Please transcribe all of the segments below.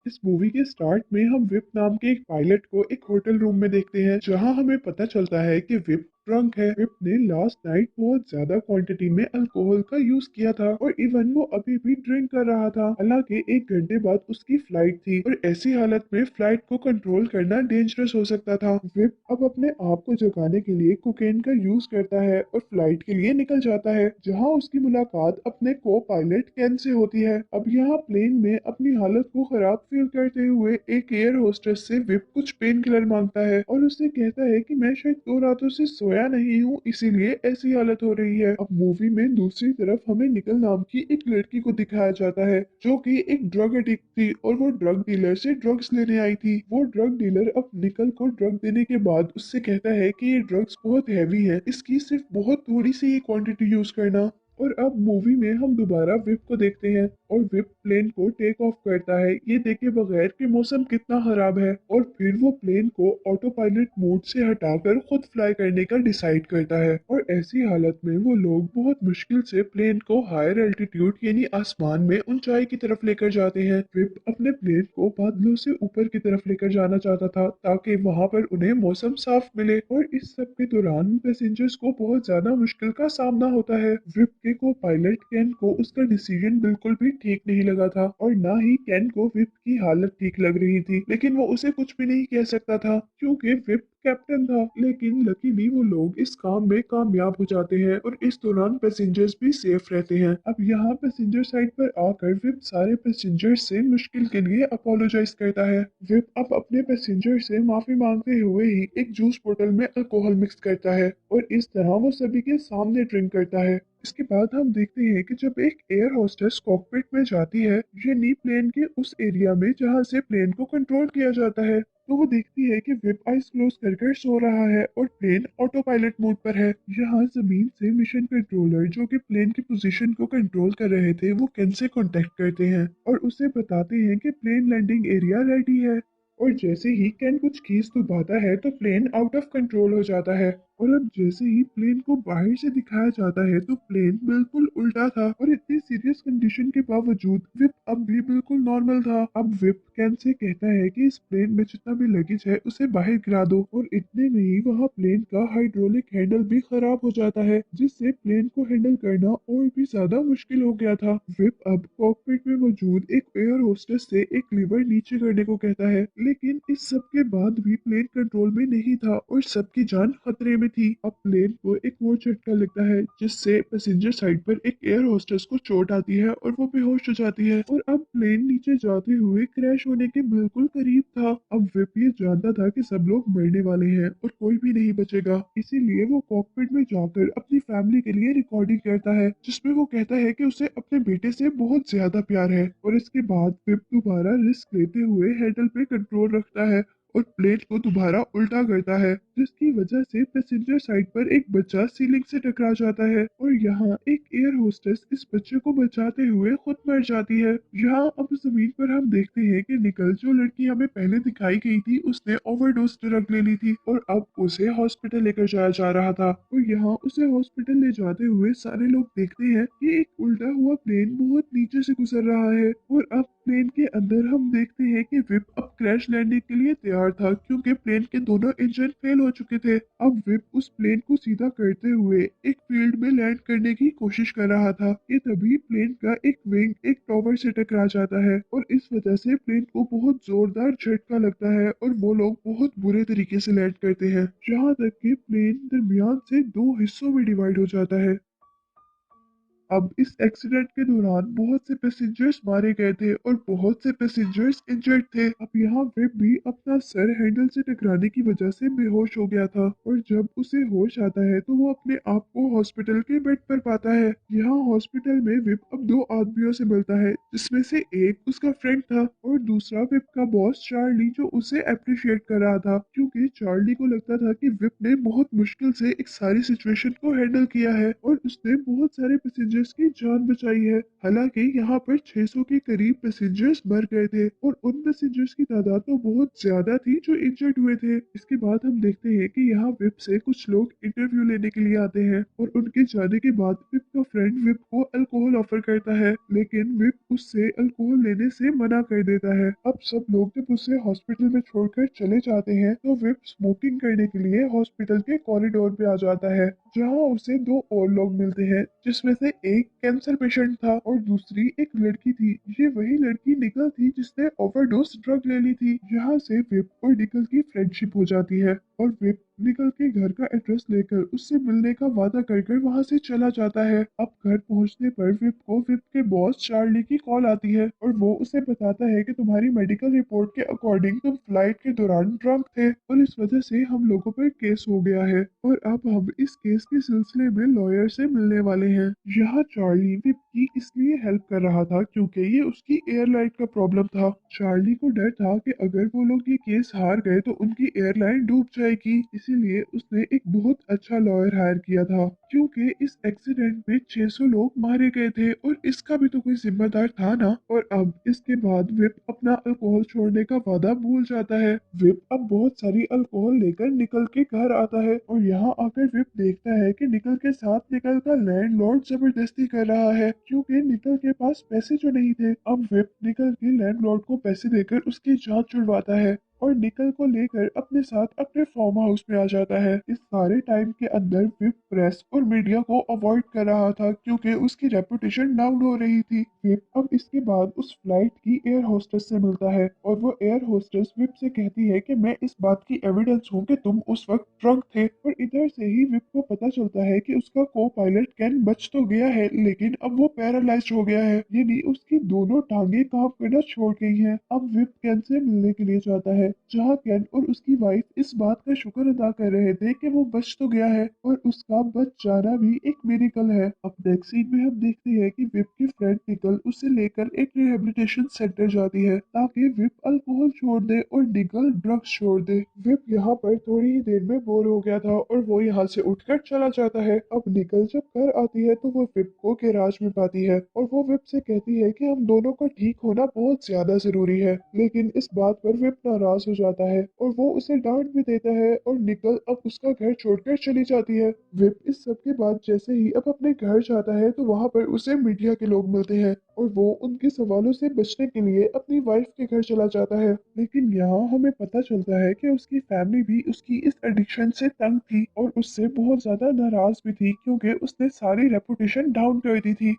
इस मूवी के स्टार्ट में हम विप नाम के एक पायलट को एक होटल रूम में देखते हैं, जहां हमें पता चलता है कि विप ड्रंक है। विप ने लास्ट नाइट बहुत ज्यादा क्वांटिटी में अल्कोहल का यूज किया था और इवन वो अभी भी ड्रिंक कर रहा था। हालांकि 1 घंटे बाद उसकी फ्लाइट थी और ऐसी हालत में फ्लाइट को कंट्रोल करना डेंजरस हो सकता था। विप अब अपने आप को जगाने के लिए कोकेन का यूज करता है और फ्लाइट के लिए निकल जाता है, जहां उसकी मुलाकात अपने को पायलट कैन से होती है। अब यहाँ प्लेन में अपनी हालत को खराब फील करते हुए एक एयर होस्टेस से विप कुछ पेन किलर मांगता है और उससे कहता है कि मैं शायद 2 रातों से सोया नहीं हूँ, इसीलिए ऐसी हालत हो रही है। अब मूवी में दूसरी तरफ हमें निकल नाम की एक लड़की को दिखाया जाता है, जो कि एक ड्रग एडिक्ट थी और वो ड्रग डीलर से ड्रग्स लेने आई थी। वो ड्रग डीलर अब निकल को ड्रग देने के बाद उससे कहता है कि ये ड्रग्स बहुत हैवी है, इसकी सिर्फ बहुत थोड़ी सी ही क्वांटिटी यूज करना। और अब मूवी में हम दोबारा विप को देखते हैं और विप प्लेन को टेक ऑफ करता है, ये देखे बगैर कि मौसम कितना खराब है। और फिर वो प्लेन को ऑटो पायलट मोड से हटाकर खुद फ्लाई करने का डिसाइड करता है। और ऐसी हालत में वो लोग बहुत मुश्किल से प्लेन को हायर एल्टीट्यूड यानी आसमान में ऊंचाई की तरफ लेकर जाते हैं। विप अपने प्लेन को बादलों से ऊपर की तरफ लेकर जाना चाहता था ताकि वहां पर उन्हें मौसम साफ मिले। और इस सब के दौरान पैसेंजर्स को बहुत ज्यादा मुश्किल का सामना होता है। विप के को पायलट कैन को उसका डिसीजन बिल्कुल भी ठीक नहीं लगा था और ना ही कैन को विप की हालत ठीक लग रही थी, लेकिन वो उसे कुछ भी नहीं कह सकता था क्योंकि विप कैप्टन था। लेकिन लकीली वो लोग इस काम में कामयाब हो जाते हैं और इस दौरान पैसेंजर्स भी सेफ रहते हैं। अब यहाँ पैसेंजर साइड पर आकर विप सारे पैसेंजर्स से मुश्किल के लिए अपोलोजाइज करता है। विप अब अपने पैसेंजर से माफी मांगते हुए ही एक जूस बोतल में अल्कोहल मिक्स करता है और इस तरह वो सभी के सामने ड्रिंक करता है। इसके बाद हम देखते हैं कि जब एक एयर होस्टेस कॉकपिट में जाती है, यानी प्लेन के उस एरिया में जहां से प्लेन को कंट्रोल किया जाता है, तो वो देखती है कि विप आइज क्लोज कर कर सो रहा है और प्लेन ऑटो पायलट मोड पर है। यहाँ जमीन से मिशन कंट्रोलर जो कि प्लेन की पोजीशन को कंट्रोल कर रहे थे, वो कैन से कांटेक्ट करते हैं और उसे बताते हैं कि प्लेन लैंडिंग एरिया रेडी है। और जैसे ही कैन कुछ कीज दबाता है तो प्लेन आउट ऑफ कंट्रोल हो जाता है। और अब जैसे ही प्लेन को बाहर से दिखाया जाता है तो प्लेन बिल्कुल उल्टा था और इतनी सीरियस कंडीशन के बावजूद विप अब भी बिल्कुल नॉर्मल था। अब विप कैन से कहता है कि इस प्लेन में जितना भी लगेज है उसे बाहर गिरा दो और इतने में ही वहाँ प्लेन का हाइड्रोलिक हैंडल भी खराब हो जाता है, जिससे प्लेन को हैंडल करना और भी ज्यादा मुश्किल हो गया था। विप अब कॉकपिट में मौजूद एक एयर होस्टेस से एक लीवर नीचे करने को कहता है, लेकिन इस सब के बाद भी प्लेन कंट्रोल में नहीं था और सबकी जान खतरे में थी। अब प्लेन को एक और झटका लगता है, जिससे पैसेंजर साइड पर एक एयर होस्टेस को चोट आती है और वो बेहोश हो जाती है। और अब प्लेन नीचे जाते हुए क्रैश होने के बिल्कुल करीब था। अब विप ये जानता था कि सब लोग मरने वाले हैं और कोई भी नहीं बचेगा, इसीलिए वो कॉकपिट में जाकर अपनी फैमिली के लिए रिकॉर्डिंग करता है, जिसमें वो कहता है कि उसे अपने बेटे से बहुत ज्यादा प्यार है। और इसके बाद विप दोबारा रिस्क लेते हुए हैंडल पे कंट्रोल रखता है और प्लेन को दोबारा उल्टा करता है, जिसकी वजह से पैसेंजर साइड पर एक बच्चा सीलिंग से टकरा जाता है और यहाँ एक एयर होस्टेस इस बच्चे को बचाते हुए खुद मर जाती है। यहाँ अब जमीन पर हम देखते हैं कि निकल, जो लड़की हमें पहले दिखाई गई थी, उसने ओवरडोज ड्रग ले ली थी और अब उसे हॉस्पिटल लेकर जाया जा रहा था। और यहाँ उसे हॉस्पिटल ले जाते हुए सारे लोग देखते हैं कि एक उल्टा हुआ प्लेन बहुत नीचे से गुजर रहा है। और अब प्लेन के अंदर हम देखते हैं कि विप अब क्रैश लैंडिंग के लिए तैयार था, क्योंकि प्लेन के दोनों इंजन फेल हो चुके थे। अब विप उस प्लेन को सीधा करते हुए एक फील्ड में लैंड करने की कोशिश कर रहा था कि तभी प्लेन का एक विंग एक टॉवर से टकरा जाता है और इस वजह से प्लेन को बहुत जोरदार झटका लगता है और वो लोग बहुत बुरे तरीके से लैंड करते हैं, जहाँ तक कि प्लेन दरमियान से 2 हिस्सों में डिवाइड हो जाता है। अब इस एक्सीडेंट के दौरान बहुत से पैसेंजर्स मारे गए थे और बहुत से पैसेंजर्स इंजर्ड थे। अब यहाँ विप भी अपना सर हैंडल से टकराने की वजह से बेहोश हो गया था और जब उसे होश आता है तो वो अपने आप को हॉस्पिटल के बेड पर पाता है। यहाँ हॉस्पिटल में विप अब 2 आदमियों से मिलता है, जिसमें से एक उसका फ्रेंड था और दूसरा विप का बॉस चार्ली, जो उसे अप्रिशिएट कर रहा था क्योंकि चार्ली को लगता था कि विप ने बहुत मुश्किल से एक सारी सिचुएशन को हैंडल किया है और उसने बहुत सारे पैसेंजर पैसेंजर्स की जान बचाई है। हालांकि यहाँ पर 600 के करीब पैसेंजर्स मर गए थे और उन पैसेंजर्स की तादाद तो बहुत ज्यादा थी जो इंजर्ड हुए थे। इसके बाद हम देखते हैं कि यहाँ विप से कुछ लोग इंटरव्यू लेने के लिए आते हैं और उनके जाने के बाद विप का फ्रेंड विप को अल्कोहल ऑफर करता है, लेकिन विप उससे अल्कोहल लेने से मना कर देता है। अब सब लोग जब उसे हॉस्पिटल में छोड़कर चले जाते हैं तो विप स्मोकिंग करने के लिए हॉस्पिटल के कॉरिडोर पे आ जाता है, जहाँ उसे दो और लोग मिलते हैं, जिसमें से एक कैंसर पेशेंट था और दूसरी एक लड़की थी। ये वही लड़की निकल थी जिसने ओवरडोज ड्रग ले ली थी। यहाँ से विप और निकल की फ्रेंडशिप हो जाती है और विप निकल के घर का एड्रेस लेकर उससे मिलने का वादा कर वहां से चला जाता है। अब घर पहुंचने पर विप को विप के बॉस चार्ली की कॉल आती है और वो उसे बताता है कि तुम्हारी मेडिकल रिपोर्ट के अकॉर्डिंग तुम फ्लाइट के दौरान ड्रंक थे और इस वजह से हम लोगों पर केस हो गया है और अब हम इस केस के सिलसिले में लॉयर से मिलने वाले हैं। यहाँ चार्ली विप की इसलिए हेल्प कर रहा था क्योंकि ये उसकी एयरलाइन का प्रॉब्लम था। चार्ली को डर था कि अगर वो लोग ये केस हार गए तो उनकी एयरलाइन डूब जाएगी, इसीलिए उसने एक बहुत अच्छा लॉयर हायर किया था क्योंकि इस एक्सीडेंट में 600 लोग मारे गए थे और इसका भी तो कोई जिम्मेदार था ना। और अब इसके बाद विप अपना अल्कोहल छोड़ने का वादा भूल जाता है। विप अब बहुत सारी अल्कोहल लेकर निकल के घर आता है और यहाँ आकर विप देखता है कि निकल के साथ निकल का लैंडलॉर्ड जबरदस्ती कर रहा है क्योंकि निकल के पास पैसे जो नहीं थे। अब विप निकल के लैंडलॉर्ड को पैसे देकर उसकी जान छुड़वाता है और निकल को लेकर अपने साथ अपने फार्म हाउस में आ जाता है। इस सारे टाइम के अंदर विप प्रेस और मीडिया को अवॉइड कर रहा था क्योंकि उसकी रेपुटेशन डाउन हो रही थी। विप अब इसके बाद उस फ्लाइट की एयर होस्टेस से मिलता है और वो एयर होस्टेस विप से कहती है कि मैं इस बात की एविडेंस हूँ कि तुम उस वक्त ड्रंक थे। और इधर से ही विप को पता चलता है कि उसका को पायलट कैन बच तो गया है लेकिन अब वो पैरालाइज्ड हो गया है, यानी उसकी दोनों टांगे काम करना छोड़ गई हैं। अब विप कैन से मिलने के लिए जाता है जहाँ केन और उसकी वाइफ इस बात का शुक्र अदा कर रहे थे कि वो बच तो गया है और उसका बच जाना भी एक मिरेकल है। अब नेक्स्ट सीन में हम देखते हैं कि विप की फ्रेंड निकल उसे लेकर एक रिहेबिलिटेशन सेंटर जाती है ताकि विप अल्कोहल छोड़ दे और निकल ड्रग्स छोड़ दे। विप यहाँ पर थोड़ी ही देर में बोर हो गया था और वो यहाँ से उठकर चला जाता है। अब निकल जब घर आती है तो वो विप को गैराज में पाती है और वो विप से कहती है कि हम दोनों का ठीक होना बहुत ज्यादा जरूरी है, लेकिन इस बात पर विप नाराज हो जाता है और वो उसे डांट भी देता है और निकल अब उसका घर छोड़कर चली जाती है। विप इस सब के बाद जैसे ही अब अपने घर जाता है तो वहाँ पर उसे मीडिया के लोग मिलते हैं और वो उनके सवालों से बचने के लिए अपनी वाइफ के घर चला जाता है। लेकिन यहाँ हमें पता चलता है कि उसकी फैमिली भी उसकी इस एडिक्शन से तंग थी और उससे बहुत ज्यादा नाराज भी थी क्योंकि उसने सारी रेपुटेशन डाउन कर दी थी।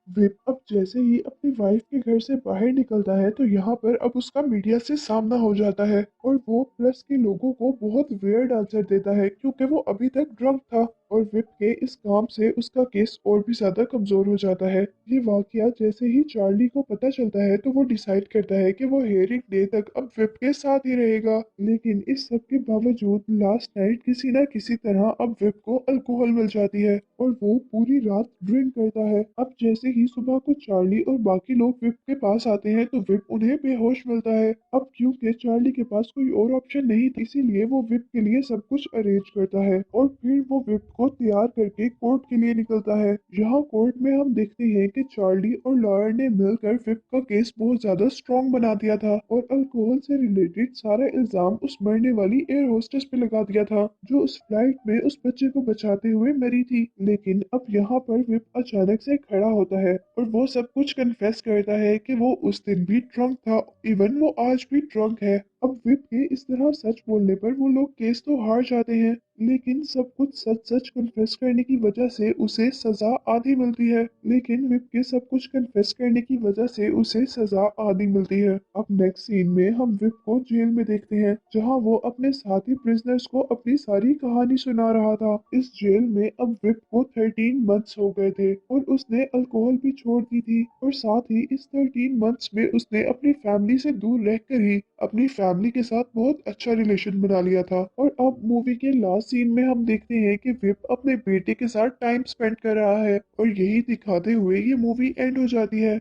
विप अब जैसे ही अपनी वाइफ के घर से बाहर निकलता है तो यहाँ पर अब उसका मीडिया से सामना हो जाता है और वो प्रेस के लोगों को बहुत वियर्ड आंसर देता है क्योंकि वो अभी तक ड्रंक था और विप के इस काम से उसका केस और भी ज्यादा कमजोर हो जाता है। ये वाकया जैसे ही चार्ली को पता चलता है तो वो डिसाइड करता है कि वो हेयरिंग डे तक अब विप के साथ ही रहेगा। लेकिन इस सब के बावजूद लास्ट नाइट किसी न किसी तरह अब विप को अल्कोहल मिल जाती है और वो पूरी रात ड्रिंक करता है। अब जैसे ही सुबह को चार्ली और बाकी लोग विप के पास आते हैं तो विप उन्हें बेहोश मिलता है। अब क्योंकि चार्ली के पास कोई और ऑप्शन नहीं था इसीलिए वो विप के लिए सब कुछ अरेंज करता है और फिर वो विप को तैयार करके कोर्ट के लिए निकलता है। यहाँ कोर्ट में हम देखते हैं कि चार्ली और लॉयर ने मिलकर विप का केस बहुत ज्यादा स्ट्रॉन्ग बना दिया था और अल्कोहल से रिलेटेड सारा इल्जाम उस मरने वाली एयर होस्टेस पे लगा दिया था जो उस फ्लाइट में उस बच्चे को बचाते हुए मरी थी। लेकिन अब यहाँ पर विप अचानक से खड़ा होता है और वो सब कुछ कन्फेस करता है कि वो उस दिन भी ड्रंक था, इवन वो आज भी ड्रंक है। अब विप के इस तरह सच बोलने पर वो लोग केस तो हार जाते हैं लेकिन सब कुछ सच सच कन्फेस करने की वजह से उसे सजा आधी मिलती है। लेकिन विप के सब कुछ कन्फेस करने की वजह से उसे सजा आधी मिलती है। अब नेक्स्ट सीन में हम विप को जेल में देखते हैं जहां वो अपने साथी प्रिजनर्स को अपनी सारी कहानी सुना रहा था। इस जेल में अब विप को 13 मंथ्स हो गए थे और उसने अल्कोहल भी छोड़ दी थी और साथ ही इस 13 मंथ्स में उसने अपनी फैमिली से दूर रहकर ही अपनी फैमिली के साथ बहुत अच्छा रिलेशन बना लिया था। और अब मूवी के लास्ट सीन में हम देखते हैं कि विप अपने बेटे के साथ टाइम स्पेंड कर रहा है और यही दिखाते हुए ये मूवी एंड हो जाती है।